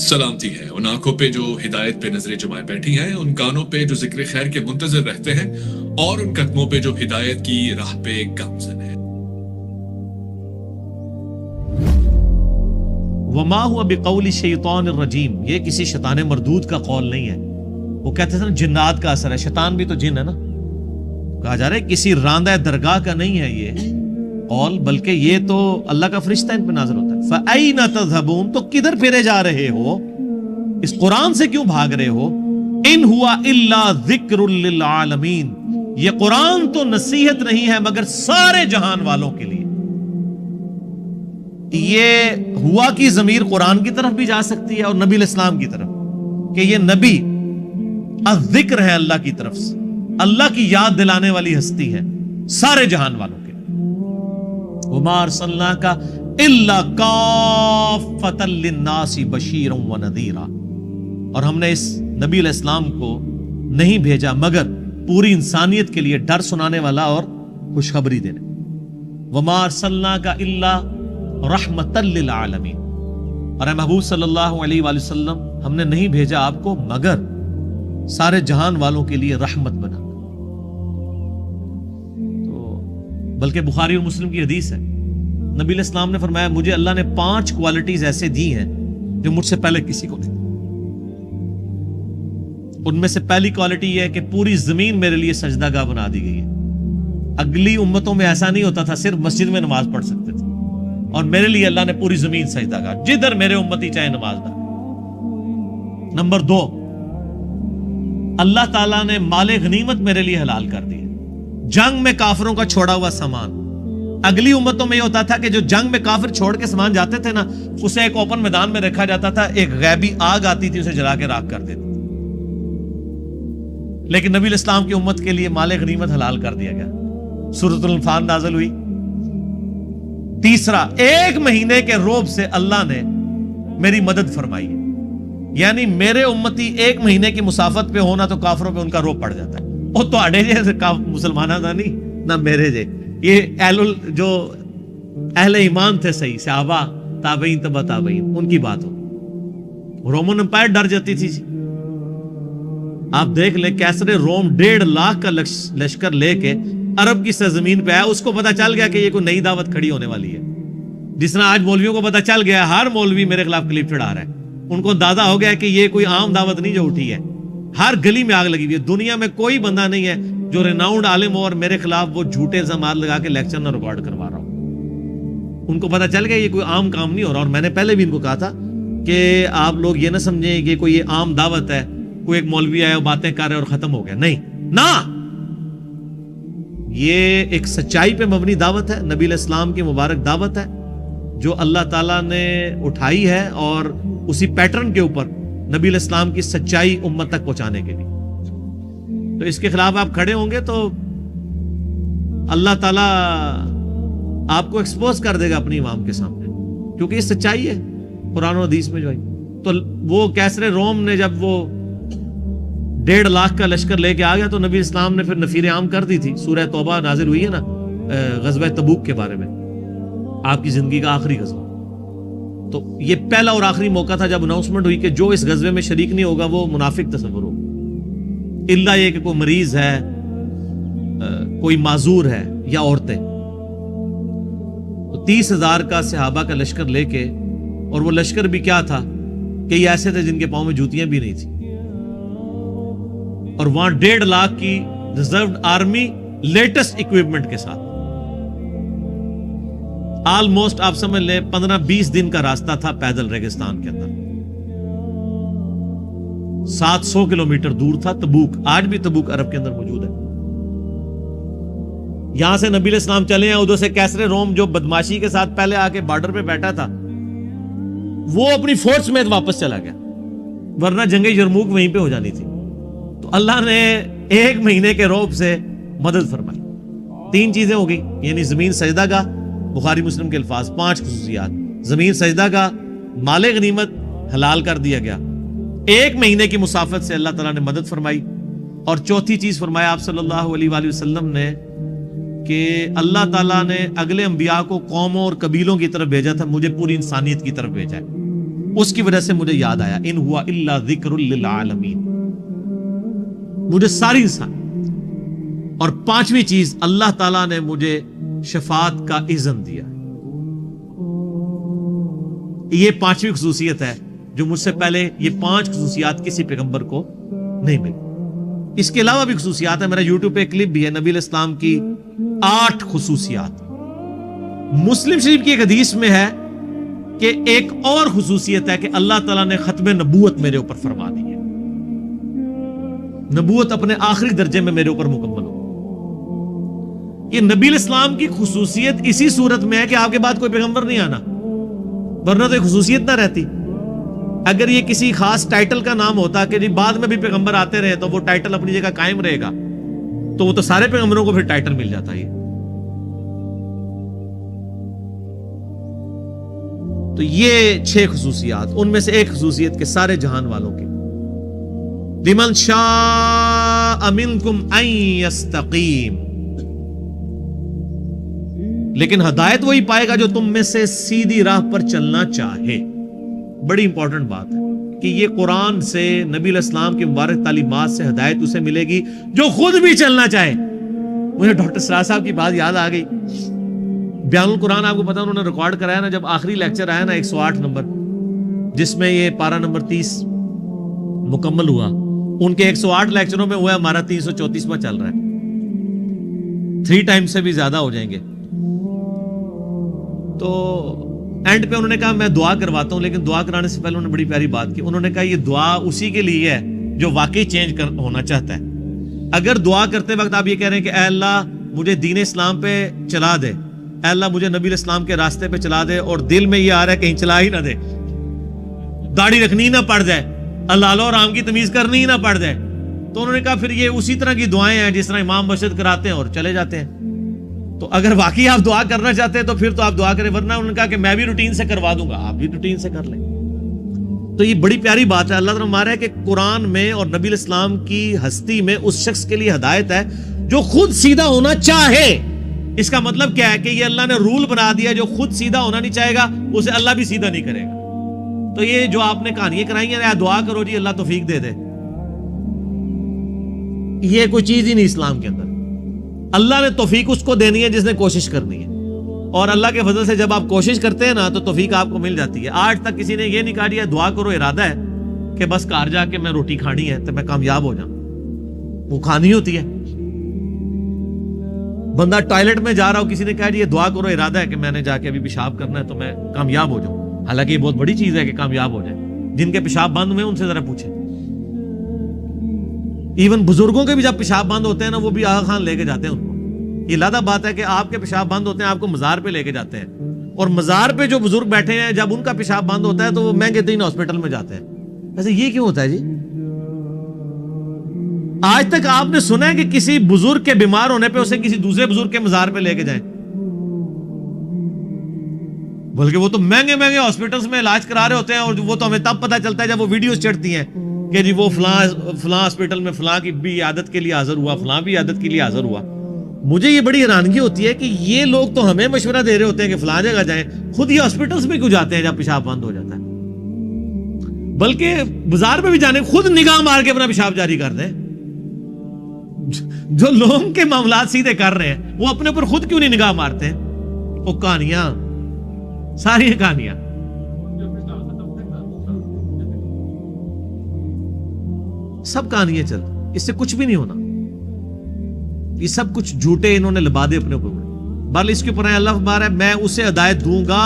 سلامتی ہے ان آنکھوں پہ جو ہدایت پہ نظریں جمائے بیٹھی ہیں، ان کانوں پہ جو ذکر خیر کے منتظر رہتے ہیں، اور ان قدموں پہ جو ہدایت کی راہ پہ گامزن ہے۔ وما هو بقول الشیطان الرجیم، یہ کسی شیطان مردود کا قول نہیں ہے۔ وہ کہتے تھے نا جنات کا اثر ہے، شیطان بھی تو جن ہے نا۔ کہا جا رہا ہے کسی راندہ درگاہ کا نہیں ہے یہ قول، بلکہ یہ تو اللہ کا فرشتہ ان پہ نازل ہوتا ہے۔ فَأَيْنَ تَذْهَبُونَ، تو کدھر پھرے جا رہے ہو، اس قرآن سے کیوں بھاگ رہے ہو؟ ان ہوا الا ذکر للعالمین، یہ قرآن تو نصیحت نہیں ہے مگر سارے جہان والوں کے لیے۔ یہ ہوا کی ضمیر قرآن کی طرف بھی جا سکتی ہے اور نبی علیہ السلام کی طرف، کہ یہ نبی الذکر ہے اللہ کی طرف سے، اللہ کی یاد دلانے والی ہستی ہے سارے جہان والوں کے۔ وما ارسلناک الا کافۃ للناس بشیرا ونذیرا، اور ہم نے اس نبی علیہ السلام کو نہیں بھیجا مگر پوری انسانیت کے لیے ڈر سنانے والا اور خوشخبری دینے۔ وما ارسلناک الا رحمۃ للعالمین، اور اے محبوب صلی اللہ علیہ وآلہ وسلم ہم نے نہیں بھیجا آپ کو مگر سارے جہان والوں کے لیے رحمت بنا۔ تو بلکہ بخاری اور مسلم کی حدیث ہے، نبی علیہ السلام نے فرمایا مجھے اللہ نے 5 کوالٹیز ایسے دی ہیں جو مجھ سے پہلے کسی کو نہیں۔ ان میں سے پہلی کوالٹی یہ ہے کہ پوری زمین میرے لیے سجدہ گاہ بنا دی گئی ہے۔ اگلی امتوں میں ایسا نہیں ہوتا تھا، صرف مسجد میں نماز پڑھ سکتے تھے، اور میرے لیے اللہ نے پوری زمین سجدہ گاہ، جدھر میرے امتی چاہے نماز پڑھے۔ نمبر 2، اللہ تعالیٰ نے مال غنیمت میرے لیے حلال کر دی، جنگ میں کافروں کا چھوڑا ہوا سامان۔ اگلی امتوں میں یہ ہوتا تھا کہ جو جنگ میں کافر چھوڑ کے سامان جاتے تھے نا، اسے ایک اوپن میدان میں رکھا جاتا تھا، ایک غیبی آگ آتی تھی اسے جلا کے راکھ کر دیتی تھی۔ لیکن نبی علیہ السلام کی امت کے لیے مال غنیمت حلال کر دیا گیا، سورۃ الانفال نازل ہوئی۔ تیسرا، 1 مہینے کے روب سے اللہ نے میری مدد فرمائی ہے، یعنی میرے امتی 1 مہینے کی مسافت پہ ہونا تو کافروں پہ ان کا روب پڑ جاتا ہے۔ وہ تو اڑے جیسے مسلمانہ تھا نہیں نہ میرے جے، یہ جو اہل ایمان تھے صحیح، صحابہ تابعین تبع تابعین، ان کی بات ہو۔ رومن امپائر ڈر جاتی تھی جی، آپ دیکھ لیں کیسر روم 1.5 لاکھ کا لشکر لے کے عرب کی سرزمین پہ آیا، اس کو پتا چل گیا کہ یہ کوئی نئی دعوت کھڑی ہونے والی ہے۔ جس طرح آج مولویوں کو پتا چل گیا ہر مولوی میرے خلاف کلپ چڑھا رہا ہے، ان کو اندازہ ہو گیا کہ یہ کوئی عام دعوت نہیں جو اٹھی ہے، ہر گلی میں آگ لگی ہوئی ہے۔ دنیا میں کوئی بندہ نہیں ہے جو ریناؤنڈ عالم ہو اور میرے خلاف وہ جھوٹے الزامات لگا کے لیکچر نہ ریکارڈ کروا رہا ہوں۔ ان کو پتا چل گیا یہ کوئی عام کام نہیں ہو رہا، اور میں نے پہلے بھی ان کو کہا تھا کہ آپ لوگ یہ نہ سمجھیں کہ کوئی یہ عام دعوت ہے، کوئی ایک مولوی آیا باتیں کر رہے اور ختم ہو گیا، نہیں نہ، یہ ایک سچائی پہ مبنی دعوت ہے، نبی علیہ السلام کی مبارک دعوت ہے جو اللہ تعالیٰ نے اٹھائی ہے، اور اسی پیٹرن کے اوپر نبی علیہ السلام کی سچائی امت تک پہنچانے کے لیے۔ تو اس کے خلاف آپ کھڑے ہوں گے تو اللہ تعالیٰ آپ کو ایکسپوز کر دے گا اپنی عوام کے سامنے، کیونکہ یہ سچائی ہے قرآن و حدیث میں جو ہے۔ تو وہ کیسر روم نے جب وہ 1.5 لاکھ کا لشکر لے کے آ گیا تو نبی اسلام نے پھر نفیر عام کر دی تھی، سورہ توبہ نازل ہوئی ہے نا غزوہ تبوک کے بارے میں، آپ کی زندگی کا آخری غزوہ۔ تو یہ پہلا اور آخری موقع تھا جب اناؤنسمنٹ ہوئی کہ جو اس غزوے میں شریک نہیں ہوگا وہ منافق تصور ہوگا، الا یہ کہ کوئی مریض ہے، کوئی معذور ہے یا عورتیں۔ تو 30,000 کا صحابہ کا لشکر لے کے، اور وہ لشکر بھی کیا تھا کہ یہ ایسے تھے جن کے پاؤں میں جوتیاں بھی نہیں تھیں، اور وہاں 1.5 لاکھ کی ریزروڈ آرمی لیٹسٹ اکوپمنٹ کے ساتھ، آلموسٹ آپ سمجھ لیں 15-20 دن کا راستہ تھا پیدل ریگستان کے اندر، 700 کلومیٹر دور تھا تبوک۔ آج بھی تبوک عرب کے اندر موجود ہے۔ یہاں سے نبی علیہ السلام چلے ہیں، ادھر سے کیسر روم جو بدماشی کے ساتھ پہلے آ کے بارڈر پہ بیٹھا تھا وہ اپنی فورس میں واپس چلا گیا، ورنہ جنگ یرموک وہیں پہ ہو جانی تھی۔ تو اللہ نے 1 مہینے کے روب سے مدد فرمائی۔ 3 چیزیں ہو گئی، یعنی زمین سجدہ گاہ، بخاری مسلم کے الفاظ، 5 خصوصیات، زمین سجدہ گاہ، مال غنیمت حلال کر دیا گیا، 1 مہینے کی مسافت سے اللہ تعالیٰ نے مدد فرمائی، اور چوتھی چیز فرمایا آپ صلی اللہ علیہ وآلہ وسلم نے کہ اللہ تعالیٰ نے اگلے انبیاء کو قوموں اور قبیلوں کی طرف بھیجا تھا، مجھے پوری انسانیت کی طرف بھیجا ہے۔ اس کی وجہ سے مجھے یاد آیا ان ہوا الا ذکر للعالمین، مجھے ساری انسان۔ اور پانچویں چیز، اللہ تعالیٰ نے مجھے شفاعت کا اذن دیا۔ یہ پانچویں خصوصیت ہے جو مجھ سے پہلے یہ 5 خصوصیات کسی پیغمبر کو نہیں ملی۔ اس کے علاوہ بھی خصوصیات ہیں، میرا یوٹیوب پہ کلپ بھی ہے نبی علیہ السلام کی 8 خصوصیات۔ مسلم شریف کی ایک حدیث میں ہے کہ ایک اور خصوصیت ہے کہ اللہ تعالیٰ نے ختم نبوت میرے اوپر فرما دی ہے، نبوت اپنے آخری درجے میں میرے اوپر مکمل ہو۔ یہ نبی علیہ السلام کی خصوصیت اسی صورت میں ہے کہ آپ کے بعد کوئی پیغمبر نہیں آنا، ورنہ تو یہ خصوصیت نہ رہتی۔ اگر یہ کسی خاص ٹائٹل کا نام ہوتا کہ جی بعد میں بھی پیغمبر آتے رہے تو وہ ٹائٹل اپنی جگہ قائم رہے گا، تو وہ تو سارے پیغمبروں کو پھر ٹائٹل مل جاتا ہے۔ تو یہ 6 خصوصیات، ان میں سے ایک خصوصیت کے سارے جہان والوں کی، لمن شاء منکم ان یستقیم، لیکن ہدایت وہی پائے گا جو تم میں سے سیدھی راہ پر چلنا چاہے۔ بڑی امپورٹنٹ بات ہے کہ یہ قرآن سے، نبی علیہ السلام کی مبارک تعلیمات سے ہدایت اسے ملے گی جو خود بھی چلنا چاہے۔ مجھے ڈاکٹر سراج صاحب کی بات یاد آ گئی، بیان القرآن آپ کو پتا انہوں نے ریکارڈ کرایا نا، جب آخری لیکچر آیا نا 108 نمبر، جس میں یہ پارہ نمبر 30 مکمل ہوا، ان کے 108 لیکچروں میں ہوا ہمارا 334واں چل رہا ہے، 3 ٹائم سے بھی زیادہ ہو جائیں گے۔ تو اینڈ پہ انہوں نے کہا میں دعا کرواتا ہوں، لیکن دعا کرانے سے پہلے انہوں نے بڑی پیاری بات کی، انہوں نے کہا یہ دعا اسی کے لیے ہے جو واقعی چینج ہونا چاہتا ہے۔ اگر دعا کرتے وقت آپ یہ کہہ رہے ہیں کہ اے اللہ مجھے دین اسلام پہ چلا دے، اے اللہ مجھے نبی علیہ السلام کے راستے پہ چلا دے، اور دل میں یہ آ رہا ہے کہیں چلا ہی نہ دے، داڑھی رکھنی نہ پڑ جائے، حلال اور حرام کی تمیز کرنی ہی نہ پڑ جائے، تو انہوں نے کہا پھر یہ اسی طرح کی دعائیں ہیں جس طرح امام مسجد کراتے ہیں اور چلے جاتے ہیں۔ تو اگر واقعی آپ دعا کرنا چاہتے ہیں تو پھر تو آپ دعا کریں، ورنہ انہوں نے کہا کہ میں بھی روٹین سے کروا دوں گا، آپ بھی روٹین سے کر لیں۔ تو یہ بڑی پیاری بات ہے، اللہ تعالیٰ ہمارا ہے کہ قرآن میں اور نبی علیہ السلام کی ہستی میں اس شخص کے لیے ہدایت ہے جو خود سیدھا ہونا چاہے۔ اس کا مطلب کیا ہے کہ یہ اللہ نے رول بنا دیا، جو خود سیدھا ہونا نہیں چاہے گا اسے اللہ بھی سیدھا نہیں کرے گا۔ تو یہ جو آپ نے کہانیاں کرائی ہیں، دعا کرو جی اللہ توفیق دے دے، یہ کوئی چیز ہی نہیں اسلام کے اندر۔ اللہ نے توفیق اس کو دینی ہے جس نے کوشش کرنی ہے، اور اللہ کے فضل سے جب آپ کوشش کرتے ہیں نا تو توفیق آپ کو مل جاتی ہے۔ آج تک کسی نے یہ نہیں کہا دیا دعا کرو ارادہ ہے کہ بس کار جا کے میں روٹی کھانی ہے تو میں کامیاب ہو جاؤں، وہ کھانی ہوتی ہے۔ بندہ ٹوائلٹ میں جا رہا ہو، کسی نے کہا یہ دعا کرو ارادہ ہے کہ میں نے جا کے ابھی پیشاب کرنا ہے تو میں کامیاب ہو جاؤں، حالانکہ یہ بہت بڑی چیز ہے کہ کامیاب ہو جائے۔ جن کے پیشاب بند ہوئے ان سے ذرا پوچھیں، ایون بزرگوں کے بھی جب پیشاب بند ہوتے ہیں نا، وہ بھی آغا خان لے کے جاتے ہیں ان کو۔ یہ لادہ بات ہے کہ آپ کے پیشاب بند ہوتے ہیں، آپ کو مزار پہ لے کے جاتے ہیں، اور مزار پہ جو بزرگ بیٹھے ہیں جب ان کا پیشاب بند ہوتا ہے تو وہ مہنگے ترین ہاسپٹل میں جاتے ہیں۔ ایسے یہ کیوں ہوتا ہے جی؟ آج تک آپ نے سنا ہے کہ کسی بزرگ کے بیمار ہونے پہ اسے کسی دوسرے بزرگ کے مزار پہ لے کے جائیں؟ بلکہ وہ تو مہنگے مہنگے ہاسپٹلز میں علاج کرا رہے ہوتے ہیں، اور وہ تو ہمیں تب پتہ چلتا ہے جب وہ ویڈیوز چڑھتی ہیں کہ جی وہ فلاں ہاسپٹل میں فلاں کی بھی عادت کے لیے حاضر ہوا، فلاں بھی عادت کے لیے حاضر ہوا۔ مجھے یہ بڑی حیرانگی ہوتی ہے کہ یہ لوگ تو ہمیں مشورہ دے رہے ہوتے ہیں کہ فلاں جگہ جائیں، خود یہ ہاسپٹلز میں کیوں جاتے ہیں جب پیشاب بند ہو جاتا ہے؟ بلکہ بازار میں بھی جانے خود نگاہ مار کے اپنا پیشاب جاری کر دیں۔ جو لوگوں کے معاملات سیدھے کر رہے ہیں وہ اپنے اوپر خود کیوں نہیں نگاہ مارتے ہیں؟ وہ کہانیاں، ساری کہانیاں۔ سب کہانیاں چل، اس سے کچھ بھی نہیں ہونا، یہ سب کچھ جھوٹے انہوں نے لبادے اپنے اوپر۔ بل اس کے اوپر ہے اللہ اخبار ہے میں اسے ہدایت دوں گا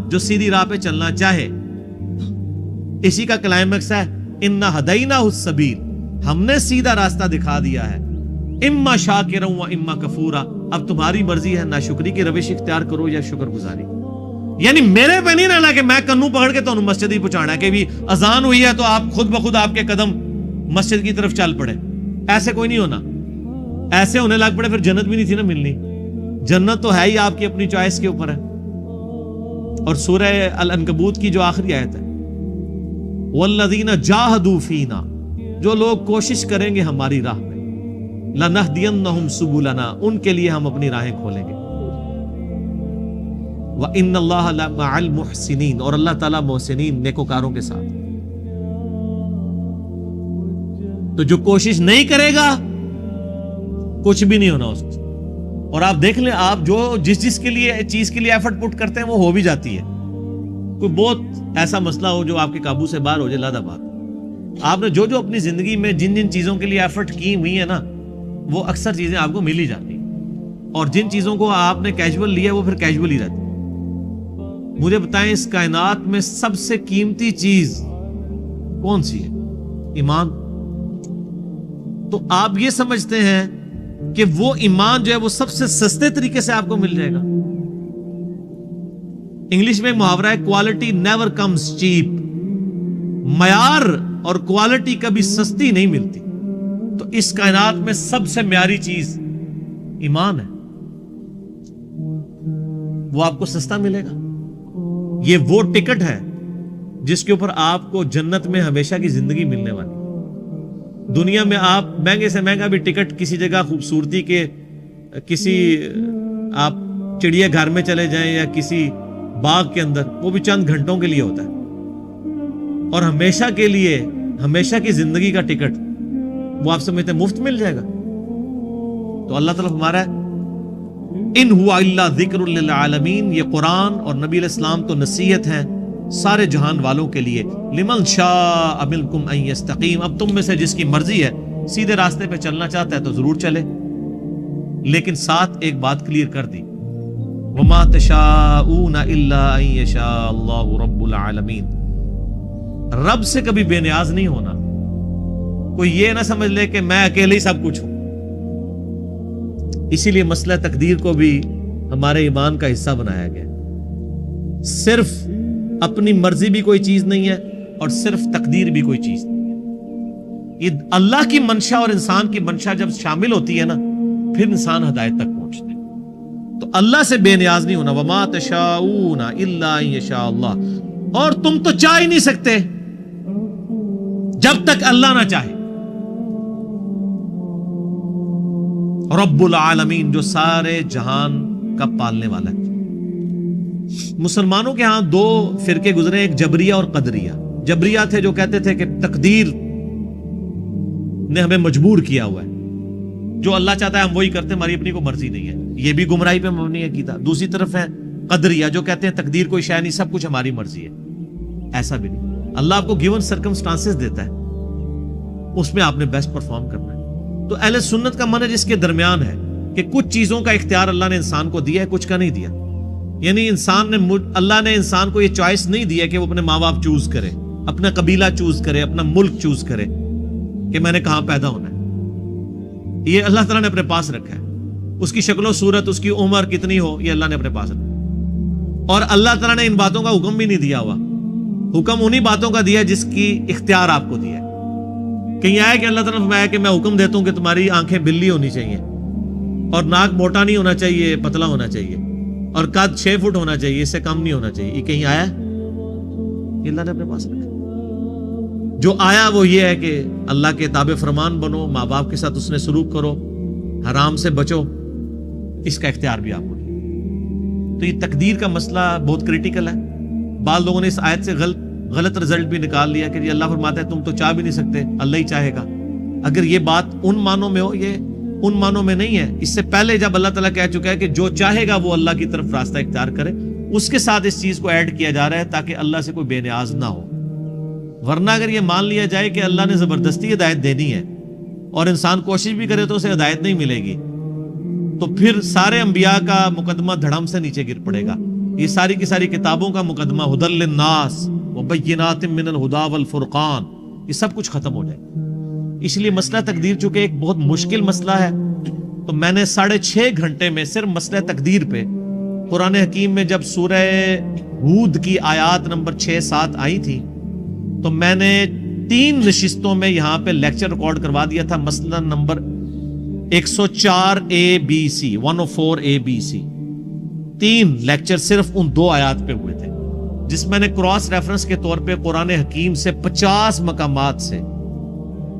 جو سیدھی راہ پہ چلنا چاہے۔ اسی کا کلائمیکس ہے انا ہدیناہ السبیل، ہم نے سیدھا راستہ دکھا دیا ہے، اما شاکرا و اما کفورا، اب تمہاری مرضی ہے ناشکری کی روش اختیار کرو یا شکر گزاری۔ یعنی میرے پہ نہیں رہنا کہ میں کنوں پکڑ کے تو مسجد ہی پہنچانا ہے کہ بھی اذان ہوئی ہے تو آپ خود بخود آپ کے قدم مسجد کی طرف چل پڑے، ایسے کوئی نہیں ہونا۔ ایسے ہونے لگ پڑے پھر جنت بھی نہیں تھی نا ملنی۔ جنت تو ہے ہی آپ کی اپنی چوائس کے اوپر ہے۔ اور سورہ العنکبوت کی جو آخری آیت ہے والذین جاہدوا فینا، جو لوگ کوشش کریں گے ہماری راہ میں، لنہدینہم سبلنا، ان کے لیے ہم اپنی راہیں کھولیں گے۔ وَإِنَّ اللَّهَ لَمَعَ الْمُحْسِنِينَ، اور اللہ تعالیٰ محسنین نیکوکاروں کے ساتھ۔ تو جو کوشش نہیں کرے گا کچھ بھی نہیں ہونا اس کو۔ اور آپ دیکھ لیں، آپ جو جس کے لیے چیز کے لیے ایفرٹ پٹ کرتے ہیں وہ ہو بھی جاتی ہے۔ کوئی بہت ایسا مسئلہ ہو جو آپ کے قابو سے باہر ہو جائے، لادہ بات، آپ نے جو اپنی زندگی میں جن چیزوں کے لیے ایفرٹ کی ہوئی ہے نا، وہ اکثر چیزیں آپ کو مل ہی جاتی ہیں، اور جن چیزوں کو آپ نے کیجول لیا وہ پھر کیجول ہی رہتی ہے۔ مجھے بتائیں، اس کائنات میں سب سے قیمتی چیز کون سی ہے؟ ایمان۔ تو آپ یہ سمجھتے ہیں کہ وہ ایمان جو ہے وہ سب سے سستے طریقے سے آپ کو مل جائے گا۔ انگلش میں ایک محاورہ ہے، کوالٹی نیور کمز چیپ، معیار اور کوالٹی کبھی سستی نہیں ملتی۔ تو اس کائنات میں سب سے معیاری چیز ایمان ہے، وہ آپ کو سستا ملے گا۔ یہ وہ ٹکٹ ہے جس کے اوپر آپ کو جنت میں ہمیشہ کی زندگی ملنے والی۔ دنیا میں آپ مہنگے سے مہنگا بھی ٹکٹ کسی جگہ خوبصورتی کے، کسی آپ چڑیا گھر میں چلے جائیں یا کسی باغ کے اندر، وہ بھی چند گھنٹوں کے لیے ہوتا ہے، اور ہمیشہ کے لیے، ہمیشہ کی زندگی کا ٹکٹ وہ آپ سمجھتے ہیں مفت مل جائے گا۔ تو اللہ تعالیٰ ہمارا ہے، ان ہوا الا ذکر للعالمین، یہ قرآن اور نبی علیہ السلام تو نصیحت ہے سارے جہان والوں کے لیے۔ لمن شاء منکم ان یستقیم، اب تم میں سے جس کی مرضی ہے سیدھے راستے پہ چلنا چاہتا ہے تو ضرور چلے، لیکن ساتھ ایک بات کلیئر کر دی، وما تشاءون الا ان یشاء اللہ رب العالمین، رب سے کبھی بے نیاز نہیں ہونا۔ کوئی یہ نہ سمجھ لے کہ میں اکیلے ہی سب کچھ ہوں۔ اسی لیے مسئلہ تقدیر کو بھی ہمارے ایمان کا حصہ بنایا گیا۔ صرف اپنی مرضی بھی کوئی چیز نہیں ہے، اور صرف تقدیر بھی کوئی چیز نہیں ہے۔ یہ اللہ کی منشا اور انسان کی منشا جب شامل ہوتی ہے نا، پھر انسان ہدایت تک پہنچتے ہیں۔ تو اللہ سے بے نیاز نہیں ہونا، وما تشاءون الا ان یشاء اللہ، اور تم تو چاہ ہی نہیں سکتے جب تک اللہ نہ چاہے۔ رب العالمین، جو سارے جہان کا پالنے والا ہے۔ مسلمانوں کے ہاں دو فرقے گزرے، ایک جبریہ اور قدریہ۔ جبریہ تھے جو کہتے تھے کہ تقدیر نے ہمیں مجبور کیا ہوا ہے، جو اللہ چاہتا ہے ہم وہی کرتے ہیں، ہماری اپنی کوئی مرضی نہیں ہے۔ یہ بھی گمراہی پہ مبنی ہے عقیدہ۔ دوسری طرف ہے قدریہ جو کہتے ہیں تقدیر کوئی شے نہیں، سب کچھ ہماری مرضی ہے۔ ایسا بھی نہیں، اللہ آپ کو گیون سرکمسٹانسز دیتا ہے، اس میں آپ نے بیسٹ پرفارم کرنا ہے۔ تو اہل سنت کا منہج اس کے درمیان ہے کہ کچھ چیزوں کا اختیار اللہ نے انسان کو دیا ہے، کچھ کا نہیں دیا۔ یعنی اللہ نے انسان کو یہ چوائس نہیں دیا کہ وہ اپنے ماں باپ چوز کرے، اپنا قبیلہ چوز کرے، اپنا ملک چوز کرے کہ میں نے کہاں پیدا ہونا ہے۔ یہ اللہ تعالیٰ نے اپنے پاس رکھا ہے۔ اس کی شکل و صورت، اس کی عمر کتنی ہو، یہ اللہ نے اپنے پاس رکھا۔ اور اللہ تعالیٰ نے ان باتوں کا حکم بھی نہیں دیا ہوا، حکم انہی باتوں کا دیا جس کی اختیار آپ کو دیا ہے۔ کہیں آیا کہ اللہ تعالیٰ نے فرمایا کہ میں حکم دیتا ہوں کہ تمہاری آنکھیں بلی ہونی چاہیے، اور ناک موٹا نہیں ہونا چاہیے، پتلا ہونا چاہیے، اور قد 6 فٹ ہونا چاہیے، اس سے کم نہیں ہونا چاہیے۔ یہ کہیں آیا؟ یہ اللہ نے اپنے پاس رکھا۔ جو آیا وہ یہ ہے کہ اللہ کے تابع فرمان بنو، ماں باپ کے ساتھ اس نے سلوک کرو، حرام سے بچو، اس کا اختیار بھی آپ کو دیا۔ تو یہ تقدیر کا مسئلہ بہت کریٹیکل ہے۔ بعض لوگوں نے اس آیت سے غلط رزلٹ بھی نکال لیا کہ اللہ فرماتا ہے تم تو چاہ بھی نہیں سکتے، اللہ ہی چاہے گا۔ اگر یہ بات ان معنوں میں ہو، یہ ان معنوں میں نہیں ہے۔ اس سے پہلے جب اللہ تعالیٰ کہہ چکا ہے کہ جو چاہے گا وہ اللہ کی طرف راستہ اختیار کرے، اس کے ساتھ اس چیز کو ایڈ کیا جا رہا ہے تاکہ اللہ سے کوئی بے نیاز نہ ہو۔ ورنہ اگر یہ مان لیا جائے کہ اللہ نے زبردستی ہدایت دینی ہے اور انسان کوشش بھی کرے تو اسے ہدایت نہیں ملے گی، تو پھر سارے انبیاء کا مقدمہ دھڑم سے نیچے گر پڑے گا۔ یہ ساری کی ساری کتابوں کا مقدمہ ہدی للناس وبینات من الہدی والفرقان، یہ سب کچھ ختم ہو جائے گا۔ اس لیے مسئلہ تقدیر چونکہ ایک بہت مشکل مسئلہ ہے، تو میں نے 6.5 گھنٹے میں صرف مسئلہ تقدیر پہ قرآن حکیم میں جب سورہ ہود کی آیات نمبر 6-7 آئی تھی، تو میں نے 3 نشستوں میں یہاں پہ لیکچر ریکارڈ کروا دیا تھا۔ مسئلہ نمبر 104 ABC 104 ABC 3 لیکچر صرف ان 2 آیات پہ ہوئے تھے، جس میں نے کراس ریفرنس کے طور پہ قرآن حکیم سے 50 مقامات سے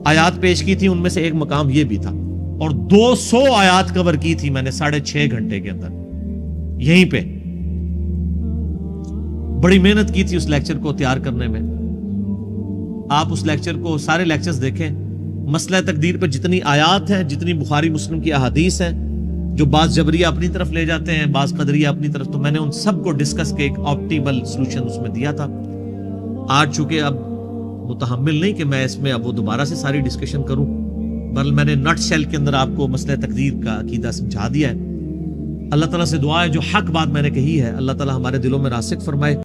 آیات پیش کی تھی۔ ان میں سے ایک مقام یہ بھی تھا، اور 200 آیات کور کی تھی میں نے 6.5 گھنٹے کے اندر یہیں پہ۔ بڑی محنت کی تھی اس لیکچر کو تیار کرنے میں. آپ اس لیکچر کو سارے لیکچرز دیکھیں. مسئلہ تقدیر پہ جتنی آیات ہیں, جتنی بخاری مسلم کی احادیث ہیں, جو بعض جبریہ اپنی طرف لے جاتے ہیں, بعض قدریہ اپنی طرف, تو میں نے ان سب کو ڈسکس کے ایک آپٹیمل سلوشن اس میں دیا تھا. آج چونکہ اب متحمل نہیں کہ میں اس میں اب وہ دوبارہ سے ساری ڈسکشن کروں, بل میں نے نٹ شیل کے اندر آپ کو مسئلہ تقدیر کا عقیدہ سمجھا دیا ہے. اللہ تعالیٰ سے دعا ہے جو حق بات میں نے کہی ہے اللہ تعالیٰ ہمارے دلوں میں راسخ فرمائے.